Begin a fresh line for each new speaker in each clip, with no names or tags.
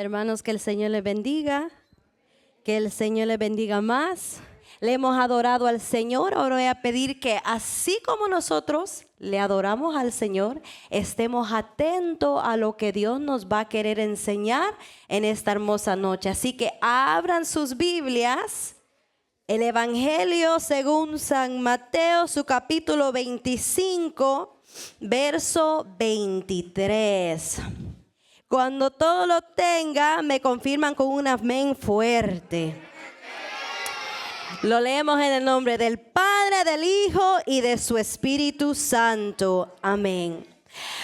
Hermanos, que el Señor les bendiga, que el Señor les bendiga más. Le hemos adorado al Señor. Ahora voy a pedir que así como nosotros le adoramos al Señor, estemos atentos a lo que Dios nos va a querer enseñar en esta hermosa noche. Así que abran sus Biblias. El Evangelio según San Mateo, su capítulo 25, verso 23. Cuando todo lo tenga, me confirman con un amén fuerte. Lo leemos en el nombre del Padre, del Hijo y de su Espíritu Santo. Amén.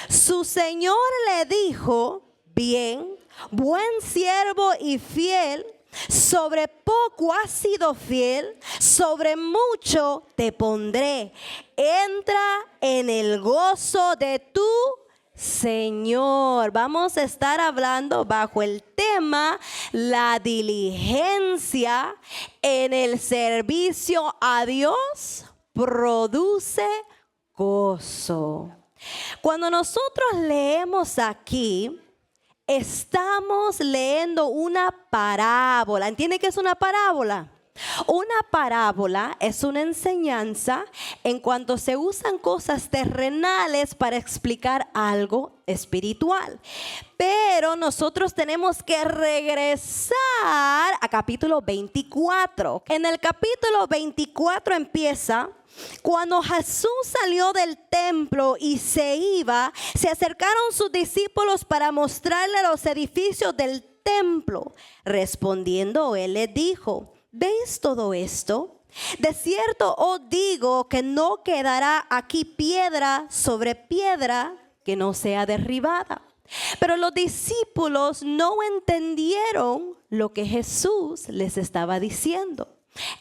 Su Señor le dijo: bien, buen siervo y fiel, sobre poco has sido fiel, sobre mucho te pondré. Entra en el gozo de tu Señor. Vamos a estar hablando bajo el tema la diligencia en el servicio a Dios produce gozo. Cuando nosotros leemos aquí, estamos leyendo una parábola. ¿Entiende qué es una parábola? Una parábola es una enseñanza en cuanto se usan cosas terrenales para explicar algo espiritual. Pero nosotros tenemos que regresar a capítulo 24. En el capítulo 24 empieza: cuando Jesús salió del templo y se iba, se acercaron sus discípulos para mostrarle los edificios del templo. Respondiendo, él les dijo: ¿veis todo esto? De cierto os digo que no quedará aquí piedra sobre piedra que no sea derribada. Pero los discípulos no entendieron lo que Jesús les estaba diciendo.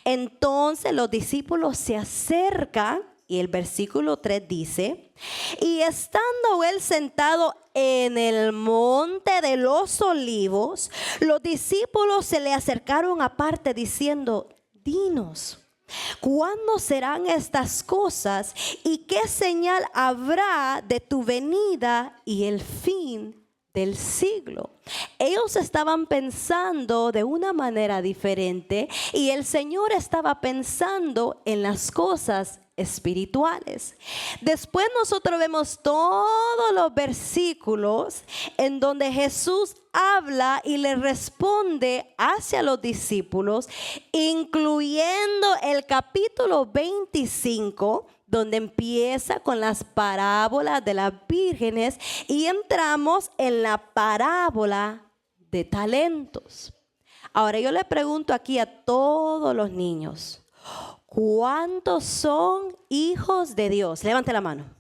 Entonces los discípulos se acercan y el versículo 3 dice: y estando él sentado en el monte de los olivos, los discípulos se le acercaron aparte diciendo: dinos, ¿cuándo serán estas cosas y qué señal habrá de tu venida y el fin del siglo? Ellos estaban pensando de una manera diferente y el Señor estaba pensando en las cosas espirituales. Después nosotros vemos todos los versículos en donde Jesús habla y le responde hacia los discípulos, incluyendo el capítulo 25, donde empieza con las parábolas de las vírgenes y entramos en la parábola de talentos. Ahora yo le pregunto aquí a todos los niños: ¿cuántos son hijos de Dios? Levante la mano.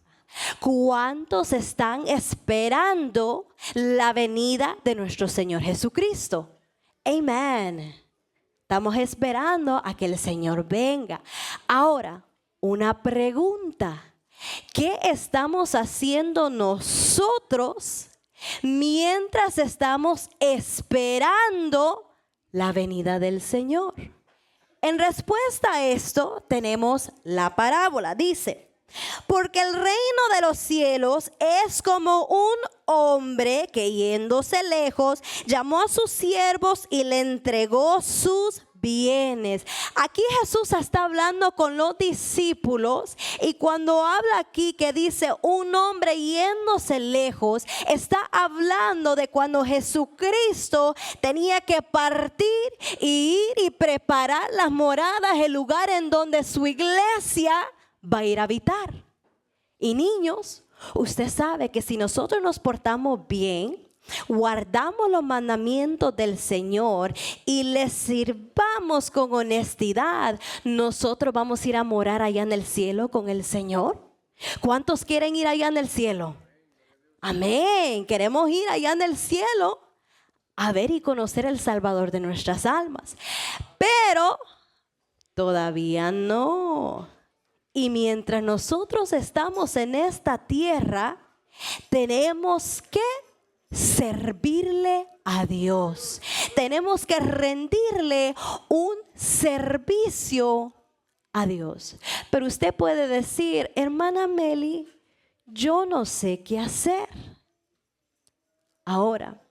¿Cuántos están esperando la venida de nuestro Señor Jesucristo? Amén. Estamos esperando a que el Señor venga. Ahora, una pregunta: ¿qué estamos haciendo nosotros mientras estamos esperando la venida del Señor? En respuesta a esto tenemos la parábola. Dice: porque el reino de los cielos es como un hombre que, yéndose lejos, llamó a sus siervos y le entregó sus bienes. Aquí Jesús está hablando con los discípulos, y cuando habla aquí que dice un hombre yéndose lejos, está hablando de cuando Jesucristo tenía que partir y ir y preparar las moradas, el lugar en donde su iglesia va a ir a habitar. Y niños, usted sabe que si nosotros nos portamos bien, guardamos los mandamientos del Señor y le sirvamos con honestidad, nosotros vamos a ir a morar allá en el cielo con el Señor. ¿Cuántos quieren ir allá en el cielo? Amén. Queremos ir allá en el cielo a ver y conocer el Salvador de nuestras almas. Pero todavía no. Y mientras nosotros estamos en esta tierra, tenemos que servirle a Dios. Tenemos que rendirle un servicio a Dios. Pero usted puede decir: hermana Meli, yo no sé qué hacer. Ahora,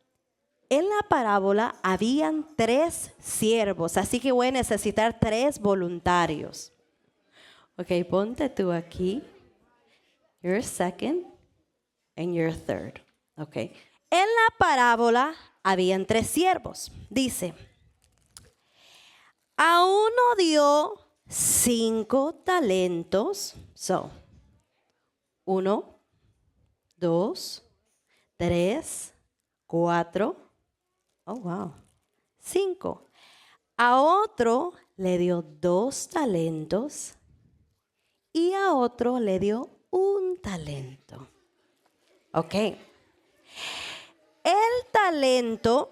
en la parábola habían 3 siervos, así que voy a necesitar 3 voluntarios. Ok, ponte tú aquí. You're second and you're third. Ok. En la parábola habían 3 siervos. Dice, a uno dio 5 talentos. So, 1, 2, 3, 4. Oh, wow. 5. A otro le dio 2 talentos y a otro le dio 1 talento. Ok. El talento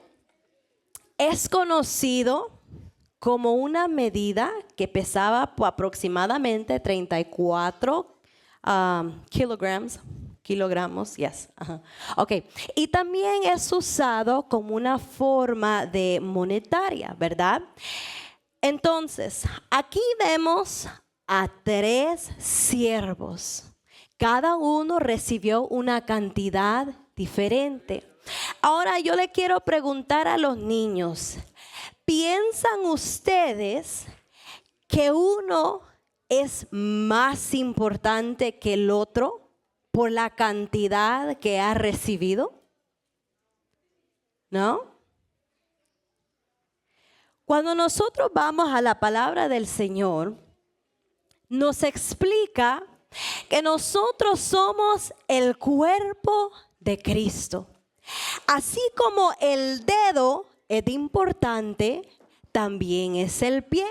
es conocido como una medida que pesaba aproximadamente 34 kilogramos, yes. Ok, y también es usado como una forma de monetaria, ¿verdad? Entonces, aquí vemos a 3 siervos. Cada uno recibió una cantidad diferente. Ahora yo le quiero preguntar a los niños, ¿piensan ustedes que uno es más importante que el otro por la cantidad que ha recibido? ¿No? Cuando nosotros vamos a la palabra del Señor, nos explica que nosotros somos el cuerpo de Cristo. Así como el dedo es importante, también es el pie,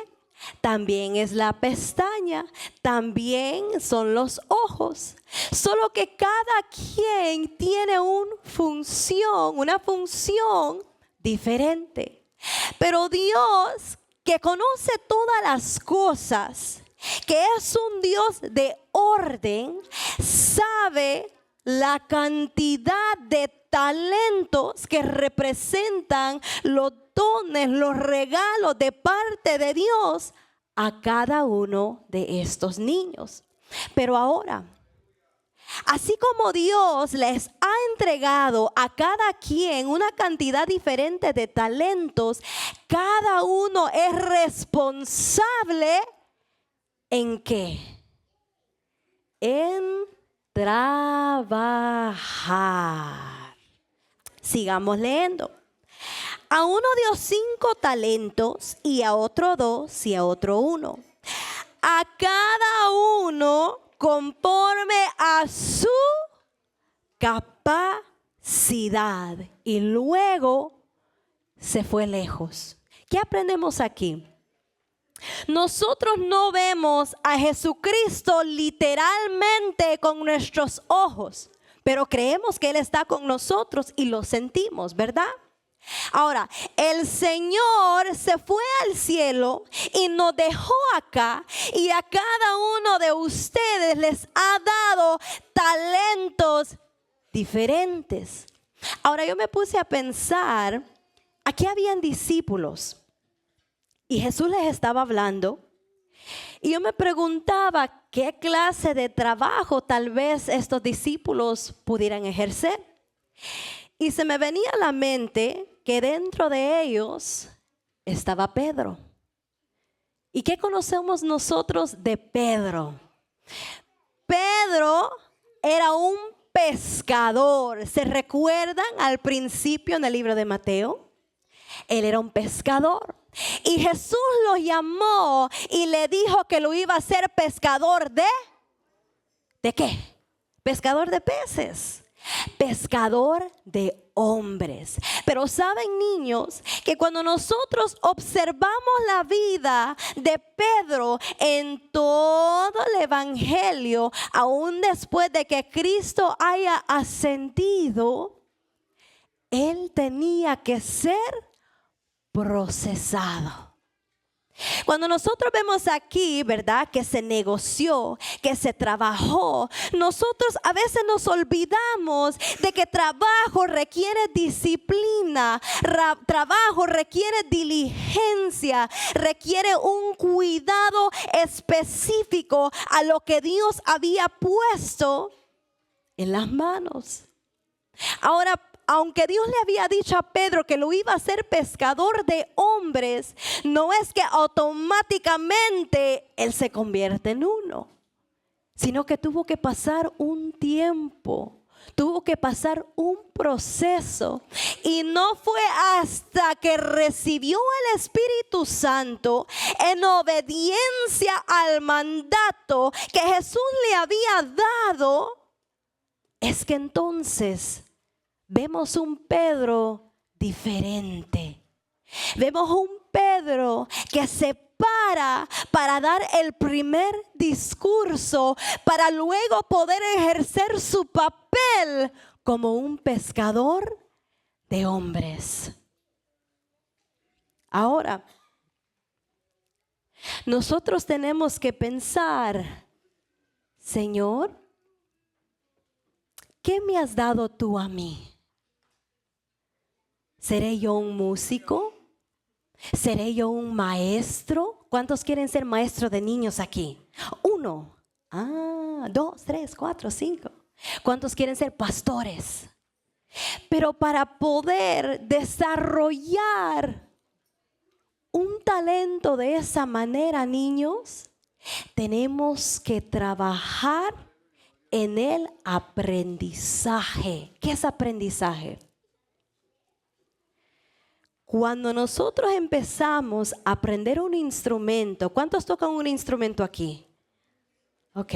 también es la pestaña, también son los ojos. Solo que cada quien tiene una función diferente. Pero Dios, que conoce todas las cosas, que es un Dios de orden, sabe la cantidad de talentos que representan los dones, los regalos de parte de Dios a cada uno de estos niños. Pero ahora, así como Dios les ha entregado a cada quien una cantidad diferente de talentos, cada uno es responsable ¿en qué? En trabajar. Sigamos leyendo. A uno dio 5 talentos y a otro 2 y a otro 1. A cada uno conforme a su capacidad. Y luego se fue lejos. ¿Qué aprendemos aquí? Nosotros no vemos a Jesucristo literalmente con nuestros ojos, pero creemos que Él está con nosotros y lo sentimos, ¿verdad? Ahora, el Señor se fue al cielo y nos dejó acá, y a cada uno de ustedes les ha dado talentos diferentes. Ahora yo me puse a pensar, aquí habían discípulos y Jesús les estaba hablando, y yo me preguntaba qué clase de trabajo tal vez estos discípulos pudieran ejercer. Y se me venía a la mente que dentro de ellos estaba Pedro. ¿Y qué conocemos nosotros de Pedro? Pedro era un pescador. ¿Se recuerdan al principio en el libro de Mateo? Él era un pescador. Y Jesús lo llamó y le dijo que lo iba a hacer pescador ¿de qué? Pescador de peces. Pescador de hombres. Pero saben, niños, que cuando nosotros observamos la vida de Pedro en todo el evangelio, aún después de que Cristo haya ascendido, él tenía que ser procesado. Cuando nosotros vemos aquí, ¿verdad?, que se negoció, que se trabajó, nosotros a veces nos olvidamos de que trabajo requiere disciplina, trabajo requiere diligencia, requiere un cuidado específico a lo que Dios había puesto en las manos. Ahora aunque Dios le había dicho a Pedro que lo iba a hacer pescador de hombres, no es que automáticamente él se convierte en uno, sino que tuvo que pasar un tiempo. Tuvo que pasar un proceso, y no fue hasta que recibió el Espíritu Santo en obediencia al mandato que Jesús le había dado, es que entonces vemos un Pedro diferente. Vemos un Pedro que se para dar el primer discurso, para luego poder ejercer su papel como un pescador de hombres. Ahora, nosotros tenemos que pensar, Señor, ¿qué me has dado tú a mí? ¿Seré yo un músico? ¿Seré yo un maestro? ¿Cuántos quieren ser maestros de niños aquí? 1, 2, 3, 4, 5. ¿Cuántos quieren ser pastores? Pero para poder desarrollar un talento de esa manera, niños, tenemos que trabajar en el aprendizaje. ¿Qué es aprendizaje? Cuando nosotros empezamos a aprender un instrumento, ¿cuántos tocan un instrumento aquí? Ok.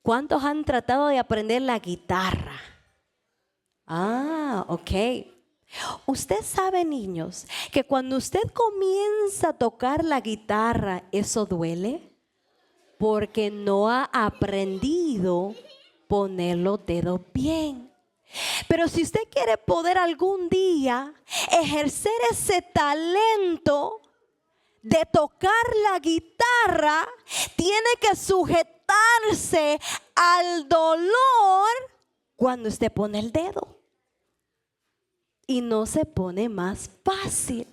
¿Cuántos han tratado de aprender la guitarra? Ok. Usted sabe, niños, que cuando usted comienza a tocar la guitarra, eso duele, porque no ha aprendido poner los dedos bien. Pero si usted quiere poder algún día ejercer ese talento de tocar la guitarra, tiene que sujetarse al dolor cuando usted pone el dedo. Y no se pone más fácil,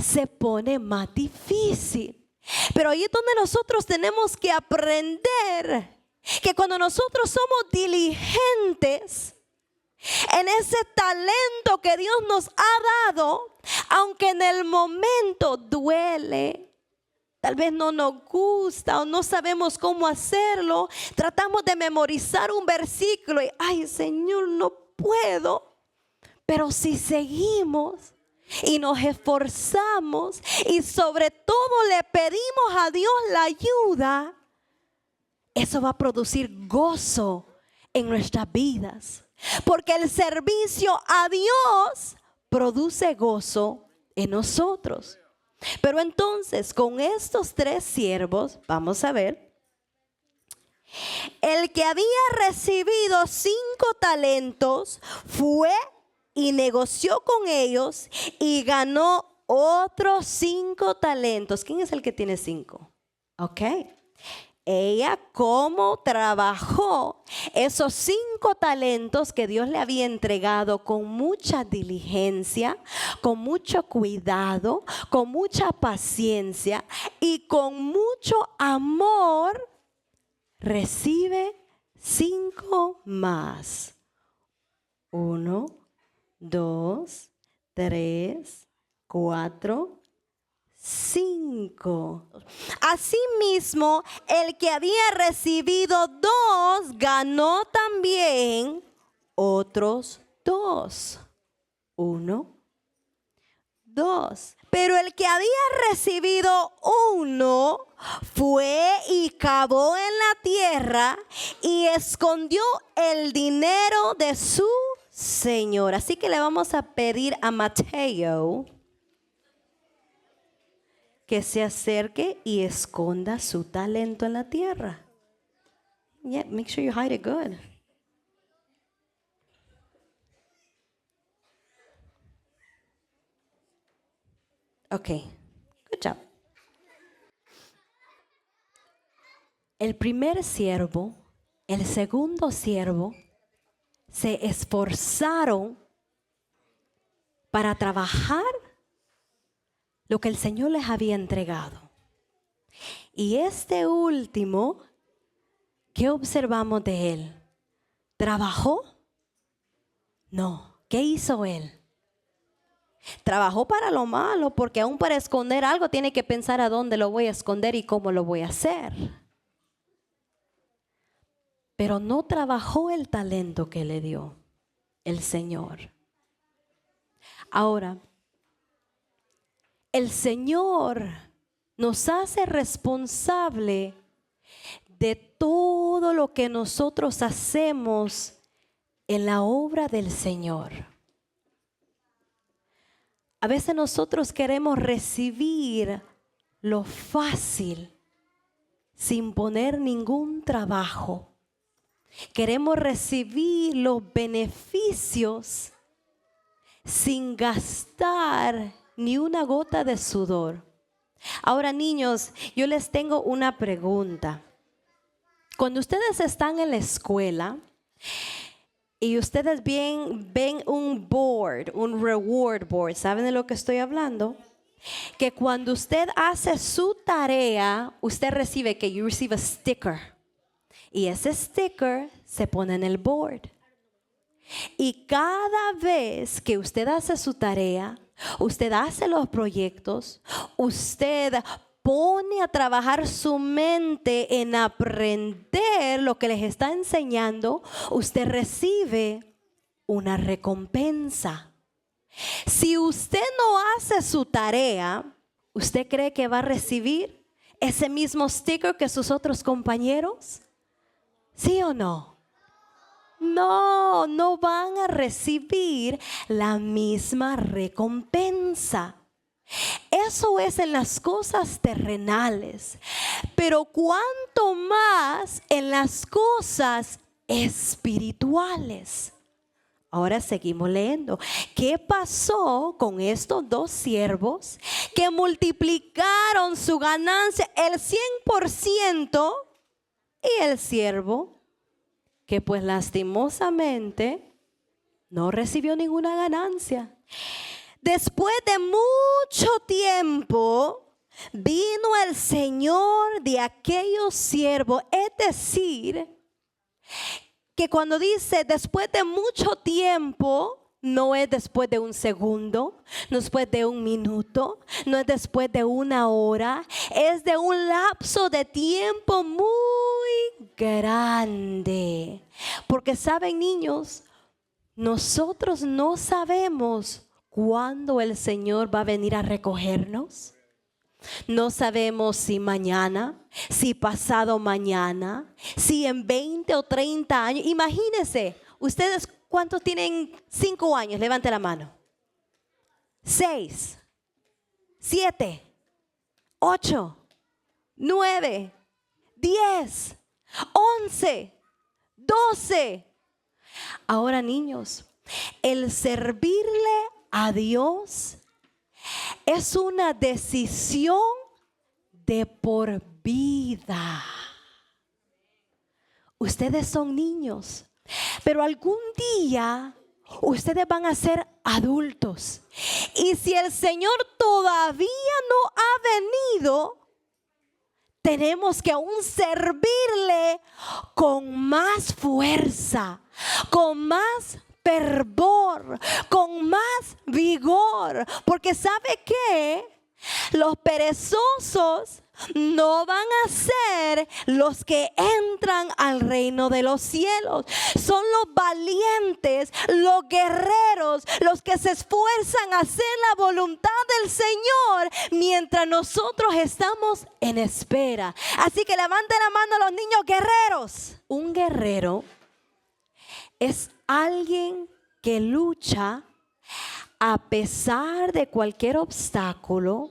se pone más difícil. Pero ahí es donde nosotros tenemos que aprender que cuando nosotros somos diligentes en ese talento que Dios nos ha dado, aunque en el momento duele, tal vez no nos gusta o no sabemos cómo hacerlo, tratamos de memorizar un versículo y, ay, Señor, no puedo. Pero si seguimos y nos esforzamos y sobre todo le pedimos a Dios la ayuda, eso va a producir gozo en nuestras vidas. Porque el servicio a Dios produce gozo en nosotros. Pero entonces, con estos 3 siervos, vamos a ver. El que había recibido 5 talentos fue y negoció con ellos y ganó otros 5 talentos. ¿Quién es el que tiene 5? Ok. Ella, cómo trabajó esos 5 talentos que Dios le había entregado con mucha diligencia, con mucho cuidado, con mucha paciencia y con mucho amor, recibe 5 más. 1, 2, 3, 4, 5. Asimismo, el que había recibido 2 ganó también otros 2. 1, 2. Pero el que había recibido 1 fue y cavó en la tierra y escondió el dinero de su señor. Así que le vamos a pedir a Mateo que se acerque y esconda su talento en la tierra. Yeah, make sure you hide it good. Okay, good job. El primer siervo, el segundo siervo, se esforzaron para trabajar lo que el Señor les había entregado. Y este último, ¿qué observamos de él? Trabajó, No, ¿qué hizo él? Trabajó para lo malo, porque aún para esconder algo tiene que pensar a dónde lo voy a esconder y cómo lo voy a hacer. Pero no trabajó el talento que le dio el Señor. Ahora, el Señor nos hace responsable de todo lo que nosotros hacemos en la obra del Señor. A veces nosotros queremos recibir lo fácil sin poner ningún trabajo. Queremos recibir los beneficios sin gastar ni una gota de sudor. Ahora, niños, yo les tengo una pregunta. Cuando ustedes están en la escuela y ustedes ven un board, un reward board, ¿saben de lo que estoy hablando? Que cuando usted hace su tarea, usted recibe, que you receive a sticker. Y ese sticker se pone en el board. Y cada vez que usted hace su tarea, usted hace los proyectos, usted pone a trabajar su mente en aprender lo que les está enseñando, usted recibe una recompensa. Si usted no hace su tarea, ¿usted cree que va a recibir ese mismo sticker que sus otros compañeros? ¿Sí o no? No, no van a recibir la misma recompensa. Eso es en las cosas terrenales, pero cuánto más en las cosas espirituales. Ahora seguimos leyendo. ¿Qué pasó con estos dos siervos que multiplicaron su ganancia el 100% y el siervo que pues lastimosamente no recibió ninguna ganancia? Después de mucho tiempo vino el Señor de aquellos siervos, es decir, que cuando dice después de mucho tiempo, no es después de un segundo, no es después de un minuto, no es después de una hora, es de un lapso de tiempo muy grande. Porque saben, niños, nosotros no sabemos cuándo el Señor va a venir a recogernos. No sabemos si mañana, si pasado mañana, si en 20 o 30 años. Imagínense, ustedes, ¿cuántos tienen 5 años? Levante la mano. 6, 7, 8, 9, 10, 11, 12. Ahora, niños, el servirle a Dios es una decisión de por vida. Ustedes son niños, pero algún día ustedes van a ser adultos. Y si el Señor todavía no ha venido, tenemos que aún servirle con más fuerza, con más fervor, con más vigor. Porque ¿sabe qué? Los perezosos no van a ser los que entran al reino de los cielos. Son los valientes, los guerreros, los que se esfuerzan a hacer la voluntad del Señor mientras nosotros estamos en espera. Así que levanten la mano a los niños guerreros. Un guerrero es alguien que lucha a pesar de cualquier obstáculo,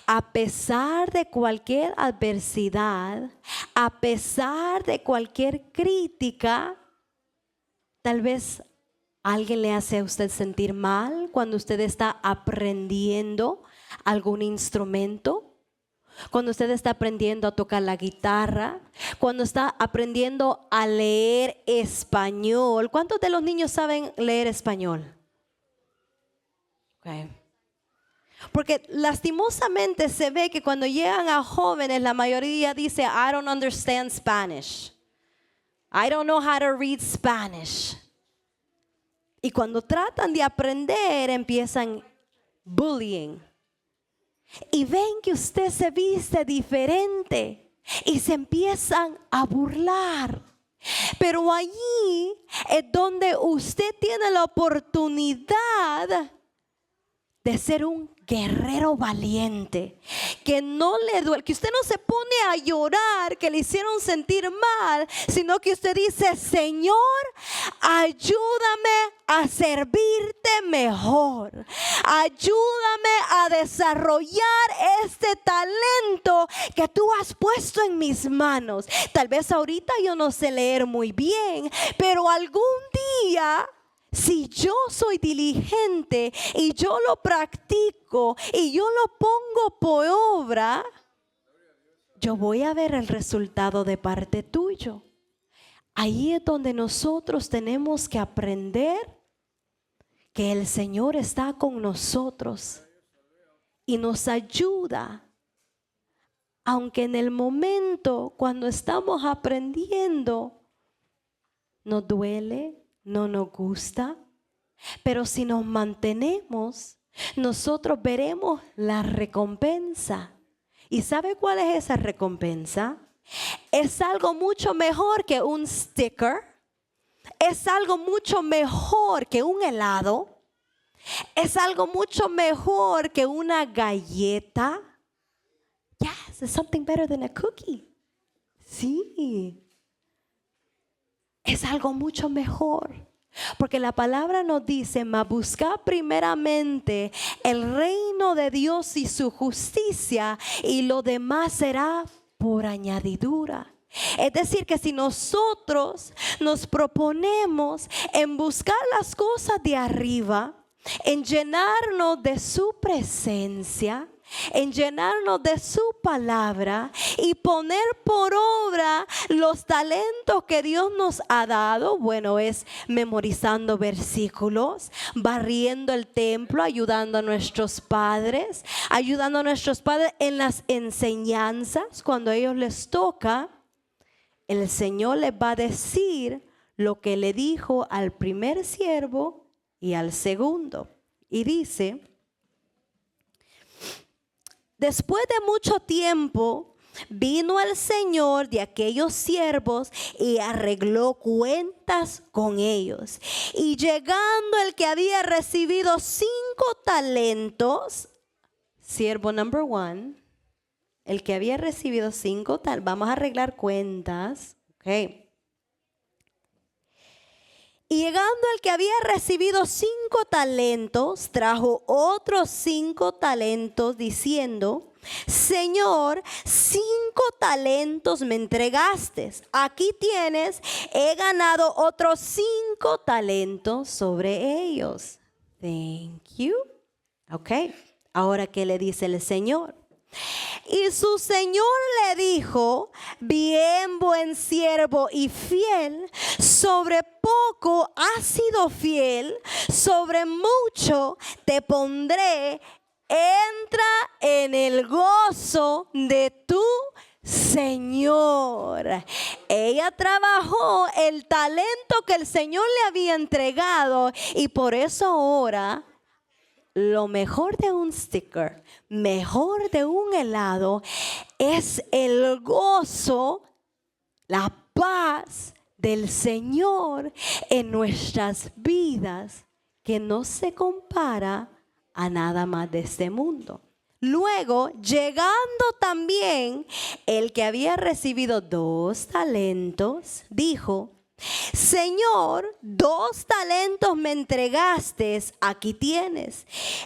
a pesar de cualquier adversidad, a pesar de cualquier crítica. Tal vez alguien le hace a usted sentir mal cuando usted está aprendiendo algún instrumento, cuando usted está aprendiendo a tocar la guitarra, cuando está aprendiendo a leer español. ¿Cuántos de los niños saben leer español? Okay. Porque lastimosamente se ve que cuando llegan a jóvenes, la mayoría dice, I don't understand Spanish. I don't know how to read Spanish. Y cuando tratan de aprender, empiezan bullying. Y ven que usted se viste diferente y se empiezan a burlar. Pero allí es donde usted tiene la oportunidad de ser un guerrero valiente, que no le duele, que usted no se pone a llorar que le hicieron sentir mal, sino que usted dice: Señor, ayúdame a servirte mejor, ayúdame a desarrollar este talento que tú has puesto en mis manos. Tal vez ahorita yo no sé leer muy bien, pero algún día, si yo soy diligente y yo lo practico y yo lo pongo por obra, yo voy a ver el resultado de parte tuyo. Ahí es donde nosotros tenemos que aprender que el Señor está con nosotros y nos ayuda. Aunque en el momento cuando estamos aprendiendo nos duele, no nos gusta, pero si nos mantenemos, nosotros veremos la recompensa. ¿Y sabe cuál es esa recompensa? Es algo mucho mejor que un sticker, es algo mucho mejor que un helado, es algo mucho mejor que una galleta. Yes, it's something better than a cookie. Sí. Es algo mucho mejor, porque la palabra nos dice: mas buscad primeramente el reino de Dios y su justicia, y lo demás será por añadidura. Es decir, que si nosotros nos proponemos en buscar las cosas de arriba, en llenarnos de su presencia, en llenarnos de su palabra y poner por obra los talentos que Dios nos ha dado. Bueno, es memorizando versículos, barriendo el templo, ayudando a nuestros padres en las enseñanzas. Cuando a ellos les toca, el Señor les va a decir lo que le dijo al primer siervo y al segundo. Y dice: después de mucho tiempo vino el Señor de aquellos siervos y arregló cuentas con ellos. Y llegando el que había recibido 5 talentos, siervo number 1, el que había recibido 5 talentos, vamos a arreglar cuentas, ok. Y llegando el que había recibido 5 talentos, trajo otros 5 talentos diciendo: Señor, 5 talentos me entregaste. Aquí tienes, he ganado otros 5 talentos sobre ellos. Thank you. Ok, ahora ¿qué le dice el Señor? Y su Señor le dijo: bien, buen siervo y fiel, sobre poco has sido fiel, sobre mucho te pondré, entra en el gozo de tu Señor. Ella trabajó el talento que el Señor le había entregado, y por eso ahora lo mejor de un sticker, mejor de un helado, es el gozo, la paz del Señor en nuestras vidas, que no se compara a nada más de este mundo. Luego, llegando también el que había recibido 2 talentos, dijo: Señor, 2 talentos me entregaste, aquí tienes.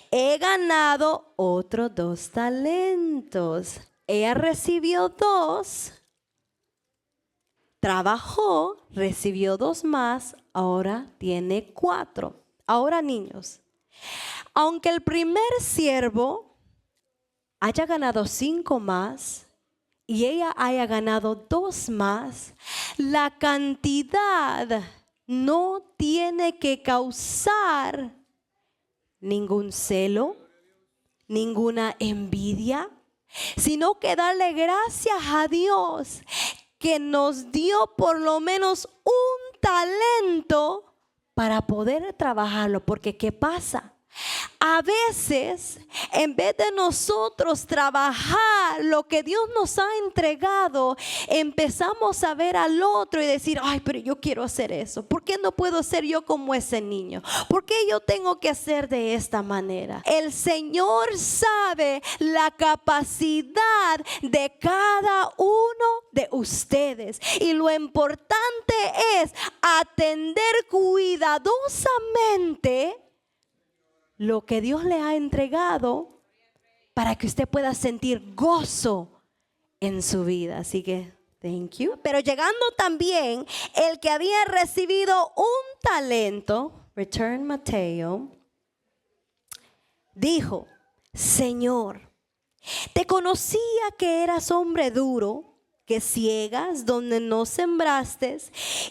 He ganado otros 2 talentos. Ella recibió 2, trabajó, recibió 2 más, ahora tiene 4. Ahora, niños, aunque el primer siervo haya ganado 5 más y ella haya ganado 2 más, la cantidad no tiene que causar ningún celo, ninguna envidia, sino que darle gracias a Dios que nos dio por lo menos un talento para poder trabajarlo. Porque ¿qué pasa? A veces, en vez de nosotros trabajar lo que Dios nos ha entregado, empezamos a ver al otro y decir, ay, pero yo quiero hacer eso. ¿Por qué no puedo ser yo como ese niño? ¿Por qué yo tengo que hacer de esta manera? El Señor sabe la capacidad de cada uno de ustedes. Y lo importante es atender cuidadosamente lo que Dios le ha entregado para que usted pueda sentir gozo en su vida. Así que, thank you. Pero llegando también el que había recibido un talento, return Mateo, dijo, Señor, te conocía que eras hombre duro, que ciegas donde no sembraste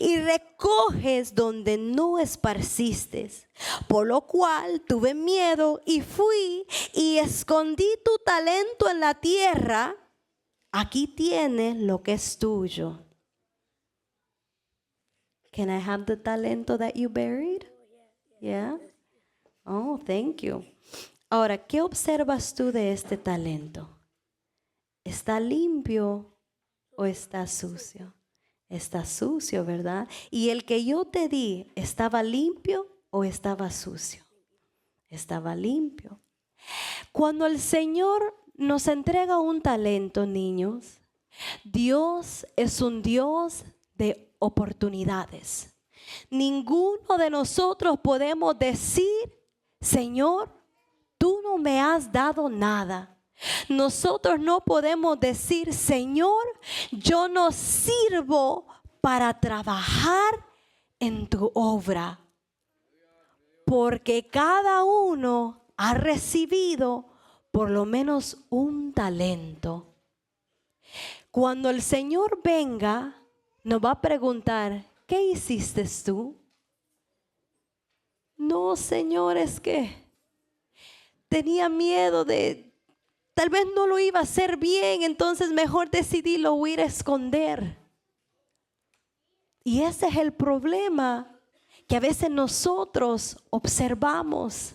y recoges donde no esparciste. Por lo cual tuve miedo y fui y escondí tu talento en la tierra. Aquí tienes lo que es tuyo. Can I have the talento that you buried? Yeah. Oh, thank you. Ahora, ¿qué observas tú de este talento? ¿Está limpio o está sucio? Está sucio, ¿verdad? Y el que yo te di, ¿estaba limpio o estaba sucio? Estaba limpio. Cuando el Señor nos entrega un talento, niños, Dios es un Dios de oportunidades. Ninguno de nosotros podemos decir, Señor, tú no me has dado nada. Nosotros no podemos decir, Señor, yo no sirvo para trabajar en tu obra. Porque cada uno ha recibido por lo menos un talento. Cuando el Señor venga, nos va a preguntar, ¿qué hiciste tú? No, Señor, es que tenía miedo de, tal vez no lo iba a hacer bien, entonces mejor decidí lo ir a esconder. Y ese es el problema que a veces nosotros observamos.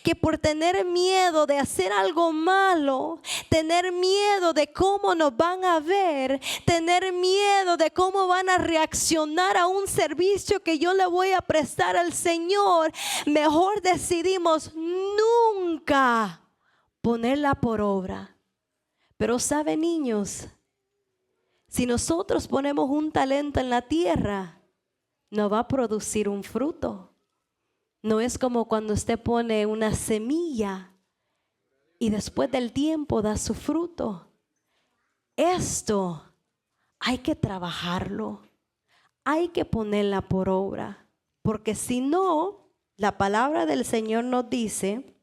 Que por tener miedo de hacer algo malo, tener miedo de cómo nos van a ver, tener miedo de cómo van a reaccionar a un servicio que yo le voy a prestar al Señor, mejor decidimos nunca ponerla por obra. Pero saben, niños, si nosotros ponemos un talento en la tierra, no va a producir un fruto. No es como cuando usted pone una semilla y después del tiempo da su fruto. Esto hay que trabajarlo, hay que ponerla por obra, porque si no, la palabra del Señor nos dice,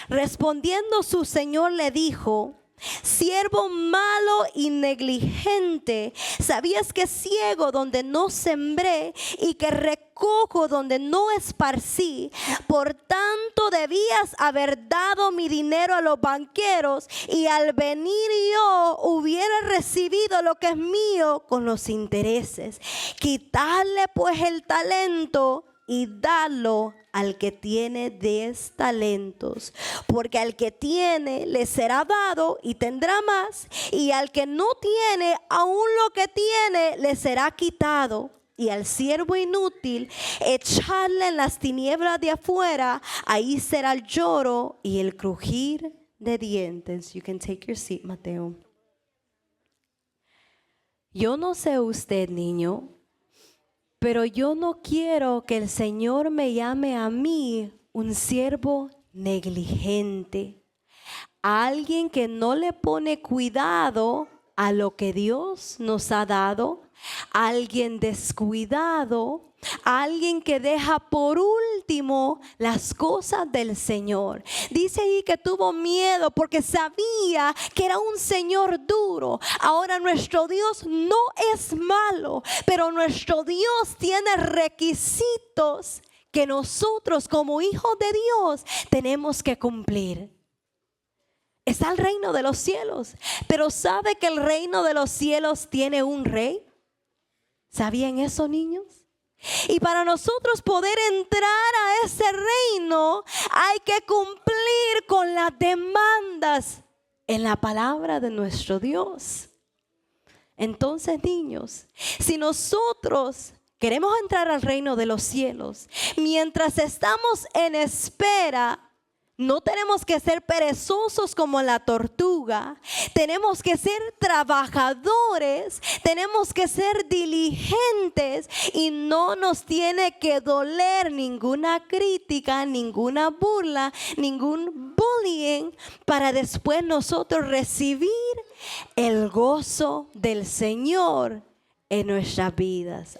respondiendo su Señor le dijo, siervo malo y negligente, ¿sabías que ciego donde no sembré y que recojo donde no esparcí? Por tanto debías haber dado mi dinero a los banqueros y al venir yo hubiera recibido lo que es mío con los intereses. Quitarle pues el talento y darlo al que tiene 10 talentos, porque al que tiene le será dado y tendrá más, y al que no tiene, aún lo que tiene le será quitado. Y al siervo inútil echarle en las tinieblas de afuera, ahí será el lloro y el crujir de dientes. You can take your seat, Mateo. Yo no sé usted, niño, pero yo no quiero que el Señor me llame a mí un siervo negligente, a alguien que no le pone cuidado a lo que Dios nos ha dado, a alguien descuidado, a alguien que deja por último las cosas del Señor. Dice ahí que tuvo miedo porque sabía que era un Señor duro. Ahora nuestro Dios no es malo, pero nuestro Dios tiene requisitos que nosotros como hijos de Dios tenemos que cumplir. Está el reino de los cielos, pero ¿sabe que el reino de los cielos tiene un rey? ¿Sabían eso, niños? Y para nosotros poder entrar a ese reino, hay que cumplir con las demandas en la palabra de nuestro Dios. Entonces, niños, si nosotros queremos entrar al reino de los cielos, mientras estamos en espera, no tenemos que ser perezosos como la tortuga. Tenemos que ser trabajadores. Tenemos que ser diligentes. Y no nos tiene que doler ninguna crítica, ninguna burla, ningún bullying, para después nosotros recibir el gozo del Señor en nuestras vidas.